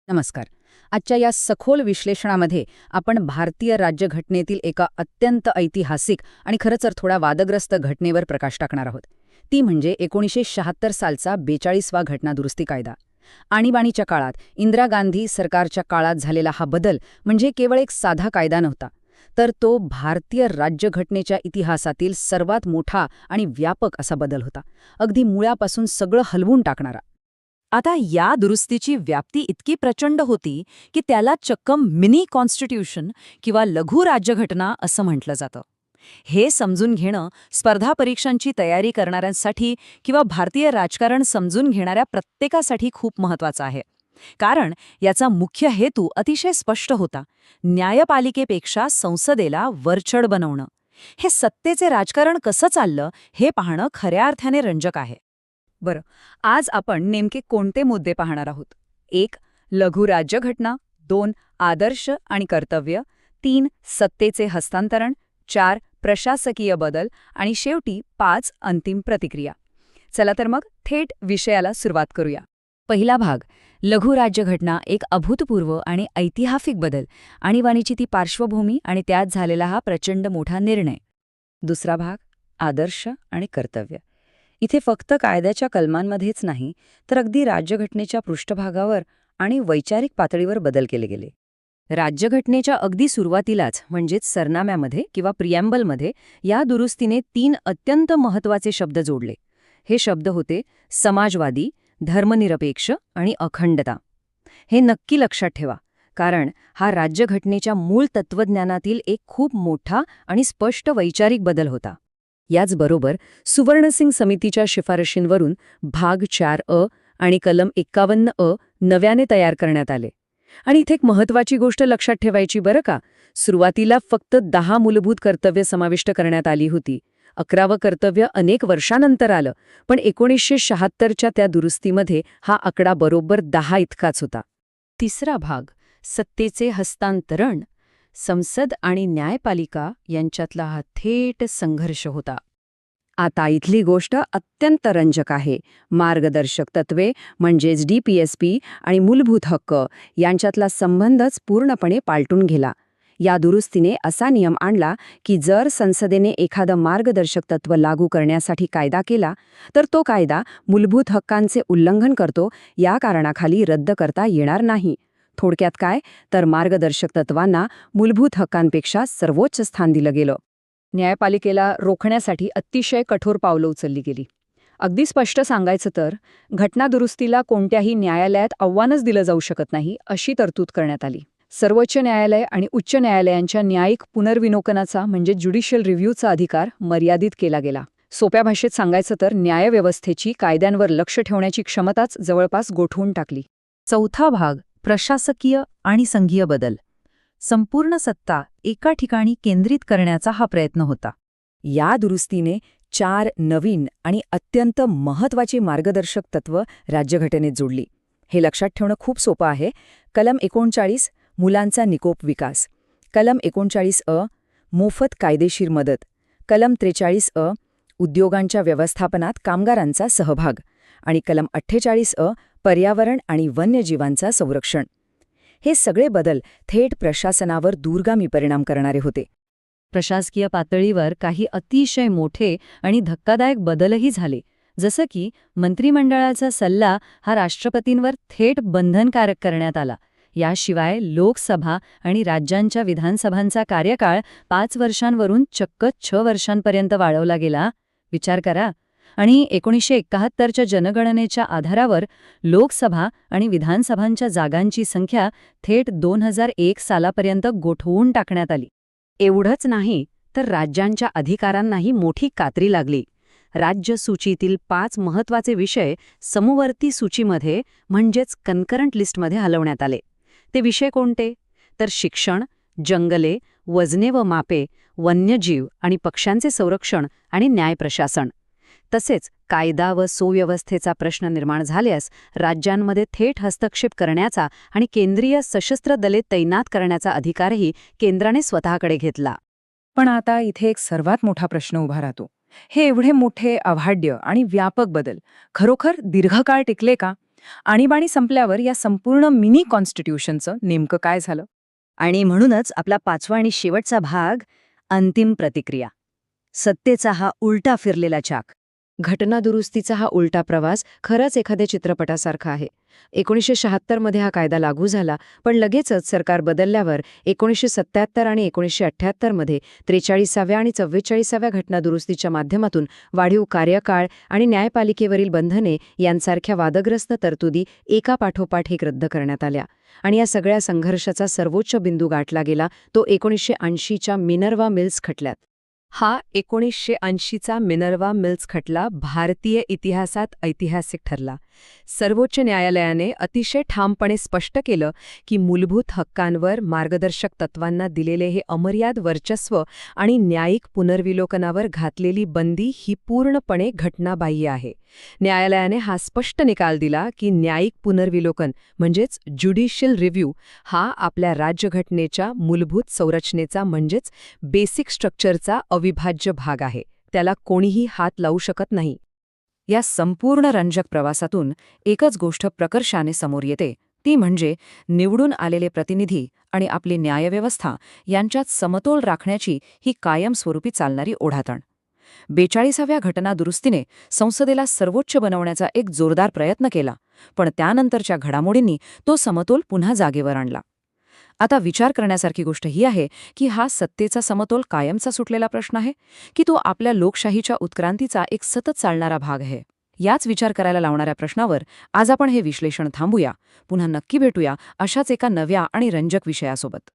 नमस्कार. आजच्या या सखोल विश्लेषणामध्ये आपण भारतीय राज्यघटनेतील एका अत्यंत ऐतिहासिक आणि खरंच तर थोडा वादग्रस्त घटनेवर प्रकाश टाकणार आहोत. ती म्हणजे 1976 सालचा 42वा घटनादुरुस्ती कायदा. आणीबाणीच्या काळात इंदिरा गांधी सरकारच्या काळात झालेला हा बदल म्हणजे केवळ एक साधा कायदा नव्हता, तर तो भारतीय राज्यघटनेच्या इतिहासातील सर्वात मोठा आणि व्यापक असा बदल होता. अगदी मुळापासून सगळं हलवून टाकणारा. आता या दुरुस्तीची व्याप्ती इतकी प्रचंड होती की त्याला चक्कम मिनी कॉन्स्टिट्यूशन किंवा लघु राज्यघटना असं म्हटलं जातं. हे समजून घेणं स्पर्धा परीक्षांची तयारी करणाऱ्यांसाठी किंवा भारतीय राजकारण समजून घेणाऱ्या प्रत्येकासाठी खूप महत्त्वाचं आहे. कारण याचा मुख्य हेतू अतिशय स्पष्ट होता: न्यायपालिकेपेक्षा संसदेला वरचढ बनवणं. हे सत्तेचे राजकारण कसं चाललं हे पाहणं खऱ्या अर्थाने रंजक आहे. बरं, आज आपण नेमके कोणते मुद्दे पाहणार आहोत? 1. लघु राज्यघटना. 2. आदर्श आणि कर्तव्य. 3. सत्तेचे हस्तांतरण. 4. प्रशासकीय बदल. आणि शेवटी 5. अंतिम प्रतिक्रिया. चला तर मग थेट विषयाला सुरुवात करूया. पहिला भाग, लघु राज्यघटना, एक अभूतपूर्व आणि ऐतिहासिक बदल. आणीबाणीची ती पार्श्वभूमी आणि त्यात झालेला हा प्रचंड मोठा निर्णय. दुसरा भाग, आदर्श आणि कर्तव्य. इथे फक्त कायद्याच्या कलमांमध्येच नाही, तर अगदी राज्यघटनेच्या पृष्ठभागावर आणि वैचारिक पातळीवर बदल केले गेले. राज्यघटनेच्या अगदी सुरुवातीलाच म्हणजेच सरनाम्यामध्ये किंवा प्रिॲम्बलमध्ये या दुरुस्तीने 3 अत्यंत महत्त्वाचे शब्द जोडले. हे शब्द होते समाजवादी, धर्मनिरपेक्ष आणि अखंडता. हे नक्की लक्षात ठेवा, कारण हा राज्यघटनेच्या मूळ तत्त्वज्ञानातील एक खूप मोठा आणि स्पष्ट वैचारिक बदल होता. याचबरोबर सुवर्णसिंग समितीच्या शिफारशींवरून भाग 4 आणि कलम 51 नव्याने तयार करण्यात आले. आणि इथे एक महत्त्वाची गोष्ट लक्षात ठेवायची बरं का, सुरुवातीला फक्त 10 मूलभूत कर्तव्य समाविष्ट करण्यात आली होती. 11वं कर्तव्य अनेक वर्षानंतर आलं, पण 1976च्या त्या दुरुस्तीमध्ये हा आकडा बरोबर 10 इतकाच होता. तिसरा भाग, सत्तेचे हस्तांतरण. संसद आणि न्यायपालिका यांच्यातला हा थेट संघर्ष होता. आता इथली गोष्ट अत्यंत रंजक आहे. मार्गदर्शक तत्वे म्हणजेच DPSP आणि मूलभूत हक्क यांच्यातला संबंधच पूर्णपणे पालटून गेला. या दुरुस्तीने असा नियम आणला की जर संसदेने एखादं मार्गदर्शक तत्व लागू करण्यासाठी कायदा केला, तर तो कायदा मूलभूत हक्कांचे उल्लंघन करतो या कारणाखाली रद्द करता येणार नाही. थोडक्यात काय, तर मार्गदर्शक तत्वांना मूलभूत हक्कांपेक्षा सर्वोच्च स्थान दिलं गेलं. न्यायपालिकेला रोखण्यासाठी अतिशय कठोर पावलं उचलली गेली. अगदी स्पष्ट सांगायचं तर घटनादुरुस्तीला कोणत्याही न्यायालयात आव्हानच दिलं जाऊ शकत नाही अशी तरतूद करण्यात आली. सर्वोच्च न्यायालय आणि उच्च न्यायालयांच्या न्यायिक पुनर्विलोकनाचा म्हणजे ज्युडिशियल रिव्ह्यूचा अधिकार मर्यादित केला गेला. सोप्या भाषेत सांगायचं तर न्यायव्यवस्थेची कायद्यांवर लक्ष ठेवण्याची क्षमताच जवळपास गोठवून टाकली. चौथा भाग, प्रशासकीय आणि संघीय बदल. संपूर्ण सत्ता एका ठिकाणी केंद्रित करण्याचा हा प्रयत्न होता. या दुरुस्तीने 4 नवीन आणि अत्यंत महत्त्वाची मार्गदर्शक तत्व राज्यघटनेत जोडली. हे लक्षात ठेवणं खूप सोपं आहे. कलम 39, मुलांचा निकोप विकास. कलम 39 मोफत कायदेशीर मदत. कलम 43 उद्योगांच्या व्यवस्थापनात कामगारांचा सहभाग. आणि कलम 48 पर्यावरण आणि वन्यजीवांचा संरक्षण. हे सगळे बदल थेट प्रशासनावर दूरगामी परिणाम करणारे होते. प्रशासकीय पातळीवर काही अतिशय मोठे आणि धक्कादायक बदलही झाले, जसं की मंत्रिमंडळाचा सल्ला हा राष्ट्रपतींवर थेट बंधनकारक करण्यात आला. याशिवाय लोकसभा आणि राज्यांच्या विधानसभांचा कार्यकाळ 5 वर्षांवरून चक्क 6 वर्षांपर्यंत वाढवला गेला. विचार करा. आणि 1971च्या जनगणनेच्या आधारावर लोकसभा आणि विधानसभांच्या जागांची संख्या थेट 2001 सालापर्यंत गोठवून टाकण्यात आली. एवढंच नाही, तर राज्यांच्या अधिकारांनाही मोठी कात्री लागली. राज्य सूचीतील 5 महत्त्वाचे विषय समवर्ती सूचीमध्ये म्हणजेच कन्करंट लिस्टमध्ये हलवण्यात आले. ते विषय कोणते? तर शिक्षण, जंगले, वजने व मापे, वन्यजीव आणि पक्ष्यांचे संरक्षण आणि न्यायप्रशासन. तसेच कायदा व सुव्यवस्थेचा प्रश्न निर्माण झाल्यास राज्यांमध्ये थेट हस्तक्षेप करण्याचा आणि केंद्रीय सशस्त्र दले तैनात करण्याचा अधिकारही केंद्राने स्वतःकडे घेतला. पण आता इथे एक सर्वात मोठा प्रश्न उभा राहतो. हे एवढे मोठे, अवाढव्य आणि व्यापक बदल खरोखर दीर्घकाळ टिकले का? आणीबाणी संपल्यावर या संपूर्ण मिनी कॉन्स्टिट्यूशनचं नेमकं काय झालं? आणि म्हणूनच आपला 5वा आणि शेवटचा भाग, अंतिम प्रतिक्रिया. सत्तेचा हा उलटा फिरलेला चाक. घटनादुरुस्तीचा हा उलटा प्रवास खरंच एखाद्या चित्रपटासारखा आहे. 1976 मध्ये हा कायदा लागू झाला, पण लगेचच सरकार बदलल्यावर 1977 आणि 1978 मध्ये 43व्या आणि 44व्या घटनादुरुस्तीच्या माध्यमातून वाढीव कार्यकाळ आणि न्यायपालिकेवरील बंधने यांसारख्या वादग्रस्त तरतुदी एकापाठोपाठ एक रद्द करण्यात आल्या. आणि या सगळ्या संघर्षाचा सर्वोच्च बिंदू गाठला गेला तो 1980च्या मिनर्वा मिल्स खटल्यात. हा 1980चा मिनर्वा मिल्स खटला भारतीय इतिहासात ऐतिहासिक ठरला. सर्वोच्च न्यायालयाने अतिशय ठामपणे स्पष्ट केलं की मूलभूत हक्कांवर, मार्गदर्शक तत्वांना दिलेले हे अमर्याद वर्चस्व आणि न्यायिक पुनर्विलोकनावर घातलेली बंदी ही पूर्णपणे घटनाबाह्य आहे. न्यायालयाने हा स्पष्ट निकाल दिला की न्यायिक पुनर्विलोकन म्हणजेच ज्युडिशियल रिव्ह्यू हा आपल्या राज्यघटनेच्या मूलभूत संरचनेचा म्हणजेच बेसिक स्ट्रक्चरचा अविभाज्य भाग आहे. त्याला कोणीही हात लावू शकत नाही. या संपूर्ण रंजक प्रवासातून एकच गोष्ट प्रकर्षाने समोर येते, ती म्हणजे निवडून आलेले प्रतिनिधी आणि आपली न्यायव्यवस्था यांच्यात समतोल राखण्याची ही कायमस्वरूपी चालणारी ओढाताण. 42व्या घटनादुरुस्तीने संसदेला सर्वोच्च बनवण्याचा एक जोरदार प्रयत्न केला, पण त्यानंतरच्या घडामोडींनी तो समतोल पुन्हा जागेवर आणला. आता विचार करण्यासारखी गोष्ट ही आहे की हा सत्तेचा समतोल कायमचा सुटलेला प्रश्न आहे की तो आपल्या लोकशाहीच्या उत्क्रांतीचा एक सतत चालणारा भाग आहे. याच विचार करायला लावणाऱ्या प्रश्नावर आज आपण हे विश्लेषण थांबूया. पुन्हा नक्की भेटूया अशाच एका नव्या आणि रंजक विषयासोबत.